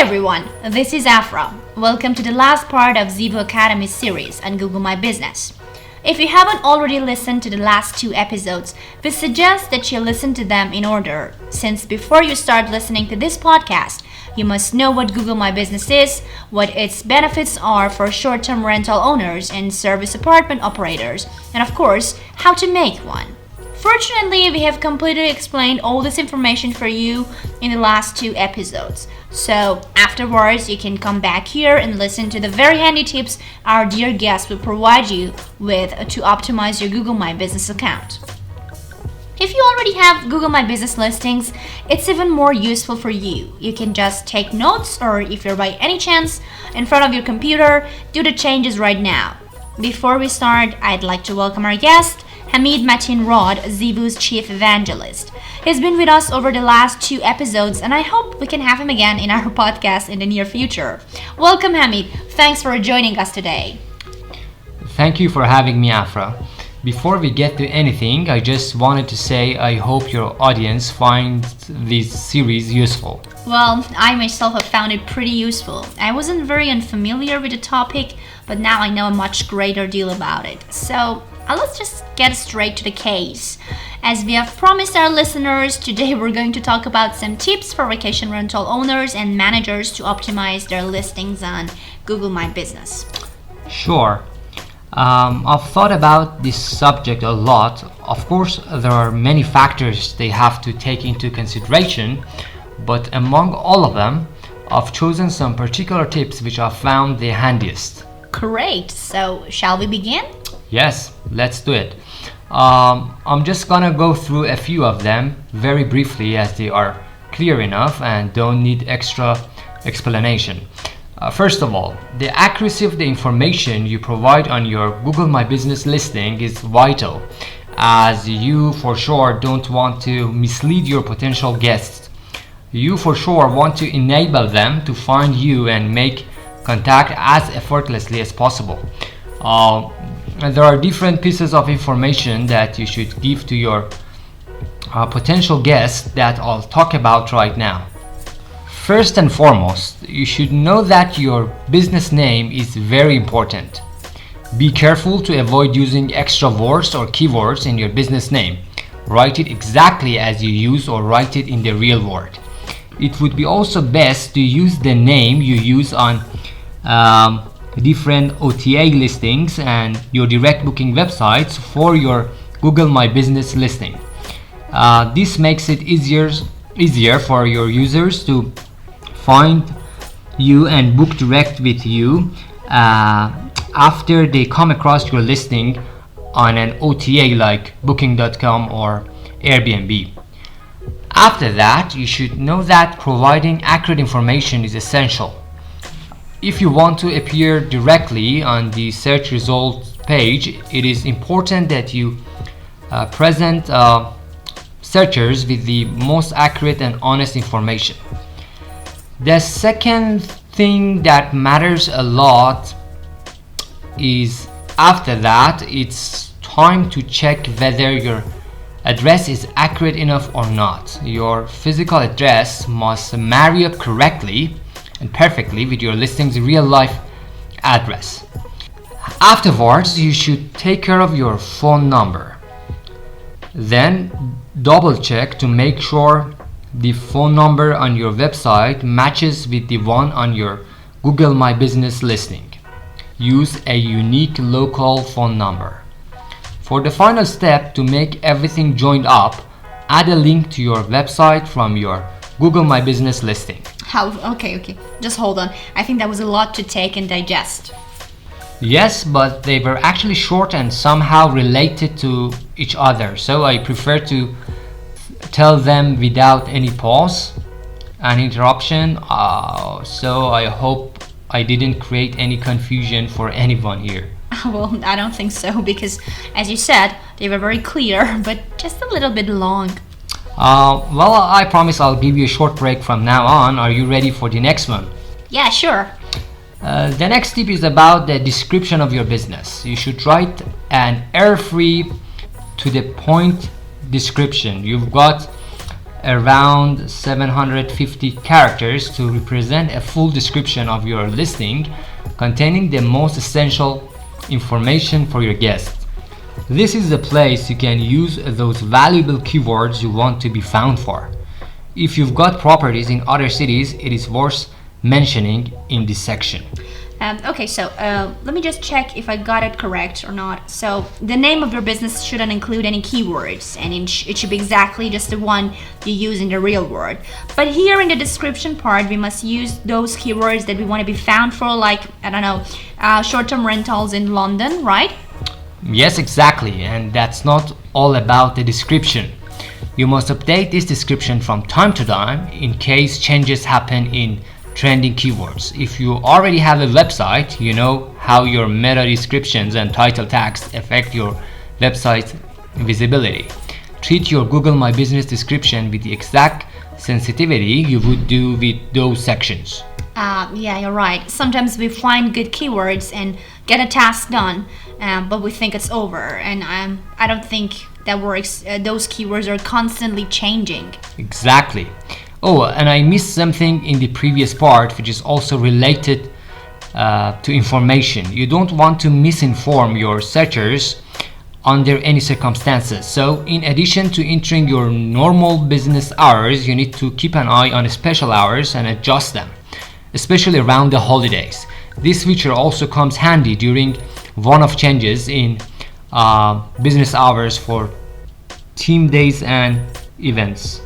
everyone, this is Afra. Welcome to the last part of Zeebo Academy series on Google My Business. If you haven't already listened to the last two episodes, we suggest that you listen to them in order, since before you start listening to this podcast, you must know what Google My Business is, what its benefits are for short-term rental owners and service apartment operators, and of course, how to make one. Fortunately, we have completely explained all this information for you in the last two episodes. So afterwards, you can come back here and listen to the very handy tips our dear guest will provide you with to optimize your Google My Business account. If you already have Google My Business listings, it's even more useful for you. You can just take notes, or if you're by any chance in front of your computer, do the changes right now. Before we start, I'd like to welcome our guest, Hamid Matin Rod, Zeebo's Chief Evangelist. He's been with us over the last two episodes, and I hope we can have him again in our podcast in the near future. Welcome, Hamid. Thanks for joining us today. Thank you for having me, Afra. Before we get to anything, I just wanted to say I hope your audience finds this series useful. Well, I myself have found it pretty useful. I wasn't very unfamiliar with the topic, but now I know a much greater deal about it. So let's just get straight to the case. As we have promised our listeners, today we're going to talk about some tips for vacation rental owners and managers to optimize their listings on Google My Business. Sure. I've thought about this subject a lot. Of course, there are many factors they have to take into consideration, but among all of them, I've chosen some particular tips which I found the handiest. Great. So, shall we begin? Yes, let's do it. I'm just gonna go through a few of them very briefly, as they are clear enough and don't need extra explanation. First of all, the accuracy of the information you provide on your Google My Business listing is vital, as you for sure don't want to mislead your potential guests. You for sure want to enable them to find you and make contact as effortlessly as possible. There are different pieces of information that you should give to your potential guests that I'll talk about right now. First and foremost, you should know that your business name is very important. Be careful to avoid using extra words or keywords in your business name. Write it exactly as you use or write it in the real word. It would be also best to use the name you use on different OTA listings and your direct booking websites for your Google My Business listing. This makes it easier for your users to find you and book direct with you after they come across your listing on an OTA like booking.com or Airbnb. After that, you should know that providing accurate information is essential. If you want to appear directly on the search results page, it is important that you present searchers with the most accurate and honest information. The second thing that matters a lot is after that, it's time to check whether your address is accurate enough or not. Your physical address must marry up correctly and perfectly with your listing's real life address. Afterwards, you should take care of your phone number. Then double check to make sure the phone number on your website matches with the one on your Google My Business listing. Use a unique local phone number. For the final step, to make everything joined up, add a link to your website from your Google My Business listing. Okay. Just hold on. I think that was a lot to take and digest. Yes, but they were actually short and somehow related to each other, so I prefer to tell them without any pause and interruption, so I hope I didn't create any confusion for anyone here. Well, I don't think so, because as you said, they were very clear, but just a little bit long. Well, I promise I'll give you a short break from now on. Are you ready for the next one? Yeah, sure. The next tip is about the description of your business. You should write an error-free, to the point description. You've got around 750 characters to represent a full description of your listing containing the most essential information for your guests. This is the place you can use those valuable keywords you want to be found for. If you've got properties in other cities, it is worth mentioning in this section. Okay, so let me just check if I got it correct or not. So the name of your business shouldn't include any keywords, and it should be exactly just the one you use in the real world. But here in the description part, we must use those keywords that we want to be found for, like, I don't know, short-term rentals in London, right? Yes, exactly, and that's not all about the description. You must update this description from time to time in case changes happen in trending keywords. If you already have a website, you know how your meta descriptions and title tags affect your website's visibility. Treat your Google My Business description with the exact sensitivity you would do with those sections. Yeah, you're right. Sometimes we find good keywords and get a task done, but we think it's over, and I don't think that works. Those keywords are constantly changing. Exactly. Oh, and I missed something in the previous part which is also related to information. You don't want to misinform your searchers under any circumstances. So in addition to entering your normal business hours, you need to keep an eye on special hours and adjust them, especially around the holidays. This feature also comes handy during one-off changes in business hours for team days and events.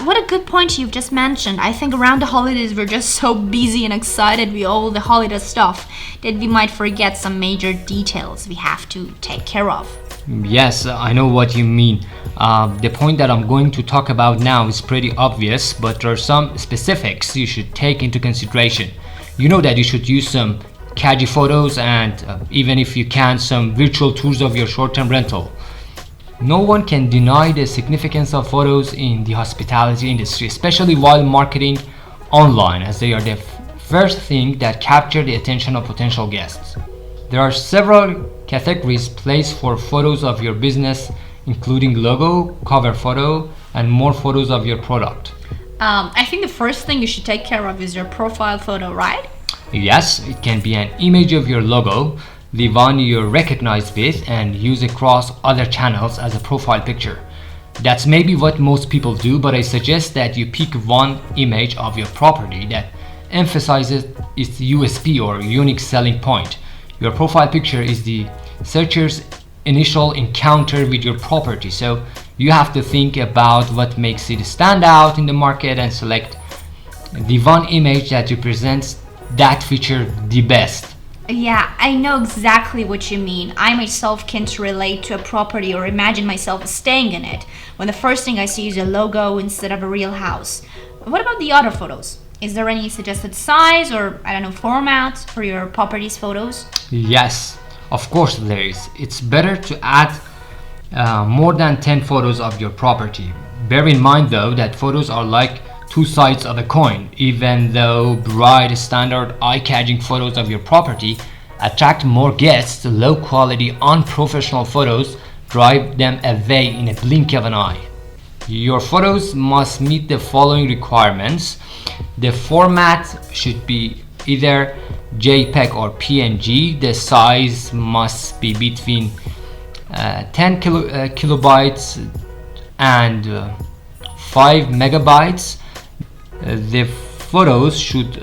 What a good point you've just mentioned. I think around the holidays we're just so busy and excited with all the holiday stuff that we might forget some major details we have to take care of. Yes, I know what you mean. The point that I'm going to talk about now is pretty obvious, but there are some specifics you should take into consideration. You know that you should use some catchy photos and even if you can, some virtual tours of your short-term rental. No one can deny the significance of photos in the hospitality industry, especially while marketing online, as they are the first thing that capture the attention of potential guests. There are several categories placed for photos of your business, including logo, cover photo, and more photos of your product. I think the first thing you should take care of is your profile photo, right? Yes, it can be an image of your logo, the one you're recognized with, and use across other channels as a profile picture. That's maybe what most people do, but I suggest that you pick one image of your property that emphasizes its USP or unique selling point. Your profile picture is the searcher's initial encounter with your property, so you have to think about what makes it stand out in the market and select the one image that represents that feature the best. Yeah, I know exactly what you mean. I myself can't relate to a property or imagine myself staying in it when the first thing I see is a logo instead of a real house. What about the other photos? Is there any suggested size or, I don't know, format for your property's photos? Yes, of course there is. It's better to add more than 10 photos of your property. Bear in mind though that photos are like two sides of a coin. Even though bright, standard, eye-catching photos of your property attract more guests, low quality, unprofessional photos drive them away in a blink of an eye. Your photos must meet the following requirements. The format should be either JPEG or PNG. The size must be between 10 kilobytes and 5 megabytes. The photos should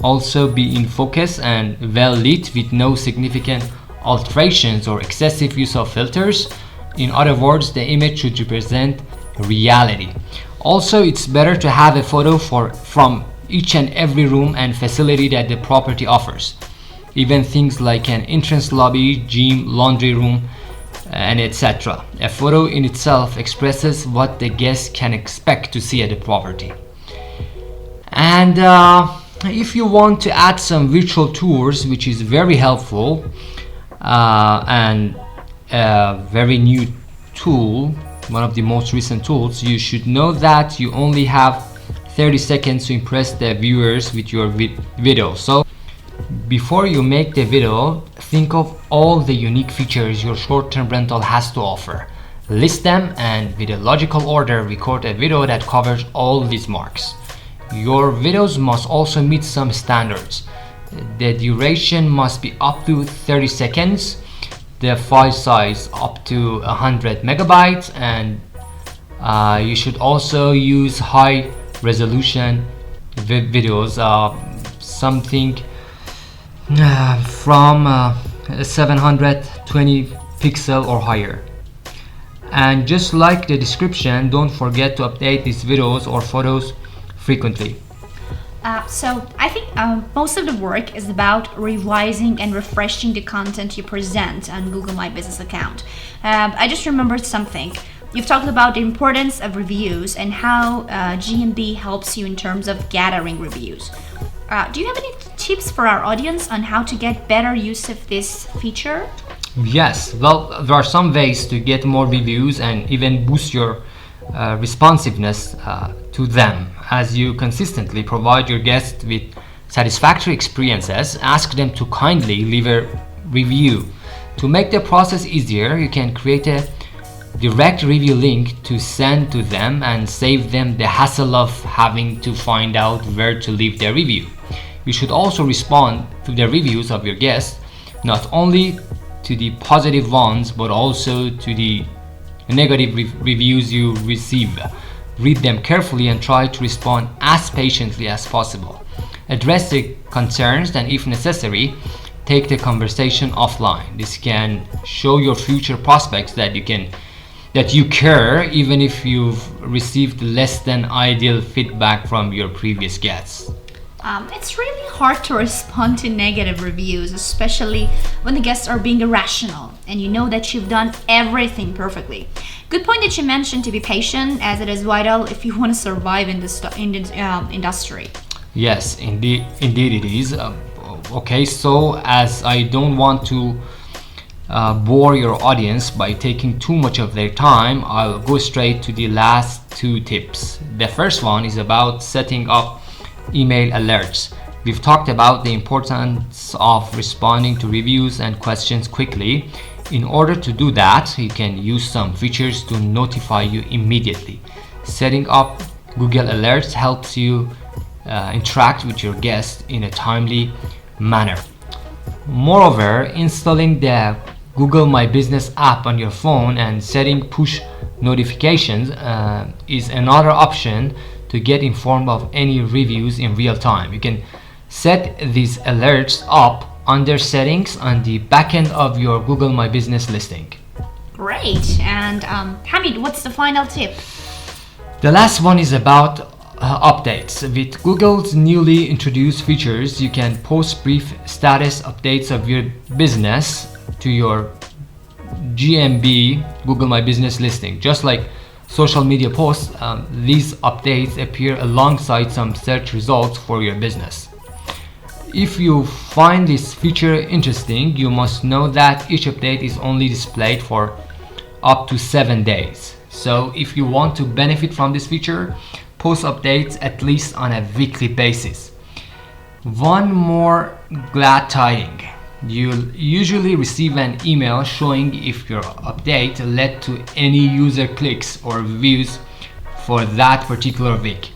also be in focus and well lit with no significant alterations or excessive use of filters. In other words, the image should represent reality. Also, it's better to have a photo from each and every room and facility that the property offers. Even things like an entrance lobby, gym, laundry room, and etc. A photo in itself expresses what the guest can expect to see at the property. And if you want to add some virtual tours, which is very helpful and a very new tool, one of the most recent tools, you should know that you only have 30 seconds to impress the viewers with your video. So before you make the video, think of all the unique features your short-term rental has to offer. List them and with a logical order record a video that covers all these marks. Your videos must also meet some standards. The duration must be up to 30 seconds, the file size up to 100 megabytes, and you should also use high resolution videos, something from 720 pixel or higher. And just like the description, don't forget to update these videos or photos frequently. So I think most of the work is about revising and refreshing the content you present on Google My Business account. I just remembered something. You've talked about the importance of reviews and how GMB helps you in terms of gathering reviews. Do you have any tips for our audience on how to get better use of this feature? Yes, well, there are some ways to get more reviews and even boost your responsiveness to them. As you consistently provide your guests with satisfactory experiences, ask them to kindly leave a review. To make the process easier, you can create a direct review link to send to them and save them the hassle of having to find out where to leave their review. You should also respond to the reviews of your guests, not only to the positive ones but also to the negative reviews you receive. Read them carefully and try to respond as patiently as possible. Address the concerns and, if necessary, take the conversation offline. This can show your future prospects that you care, even if you've received less than ideal feedback from your previous guests. It's really hard to respond to negative reviews, especially when the guests are being irrational and you know that you've done everything perfectly. Good point that you mentioned to be patient, as it is vital if you want to survive in this industry. Yes, indeed it is. Okay, so as I don't want to bore your audience by taking too much of their time, I'll go straight to the last two tips. The first one is about setting up email alerts. We've talked about the importance of responding to reviews and questions quickly. In order to do that, you can use some features to notify you immediately. Setting up Google Alerts helps you interact with your guests in a timely manner. Moreover, installing the Google My Business app on your phone and setting push notifications is another option to get informed of any reviews in real time. You can set these alerts up under settings on the back end of your Google My Business listing. Great. And Hamid, what's the final tip? The last one is about updates. With Google's newly introduced features, you can post brief status updates of your business to your GMB Google My Business listing. Just like social media posts, these updates appear alongside some search results for your business. If you find this feature interesting, you must know that each update is only displayed for up to 7 days. So if you want to benefit from this feature, post updates at least on a weekly basis. One more glad tiding. You'll usually receive an email showing if your update led to any user clicks or views for that particular week.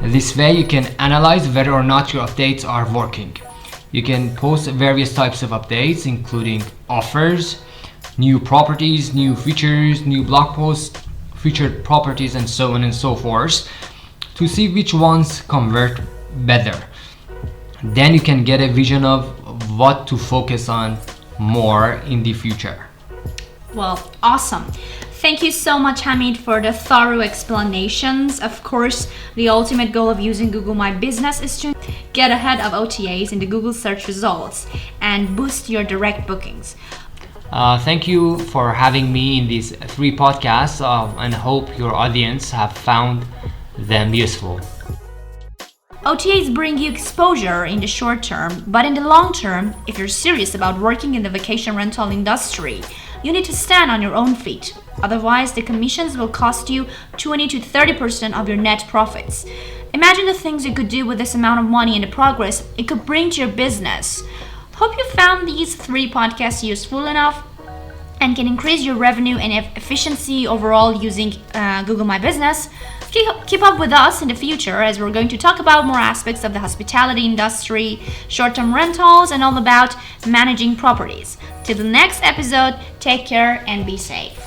This way you can analyze whether or not your updates are working. You can post various types of updates, including offers, new properties, new features, new blog posts, featured properties, and so on and so forth, to see which ones convert better. Then you can get a vision of what to focus on more in the future. Well, awesome. Thank you so much, Hamid, for the thorough explanations. Of course, the ultimate goal of using Google My Business is to get ahead of OTAs in the Google search results and boost your direct bookings. Thank you for having me in these 3 podcasts, and hope your audience have found them useful. OTAs bring you exposure in the short term, but in the long term, if you're serious about working in the vacation rental industry, you need to stand on your own feet. Otherwise, the commissions will cost you 20 to 30% of your net profits. Imagine the things you could do with this amount of money and the progress it could bring to your business. Hope you found these 3 podcasts useful enough. and can increase your revenue and efficiency overall using Google My Business. Keep up with us in the future as we're going to talk about more aspects of the hospitality industry, short-term rentals, and all about managing properties. Till the next episode, take care and be safe.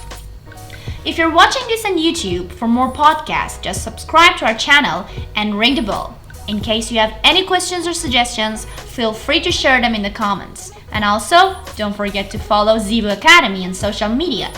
If you're watching this on YouTube, for more podcasts, just subscribe to our channel and ring the bell. In case you have any questions or suggestions, feel free to share them in the comments. And also, don't forget to follow Zibo Academy on social media.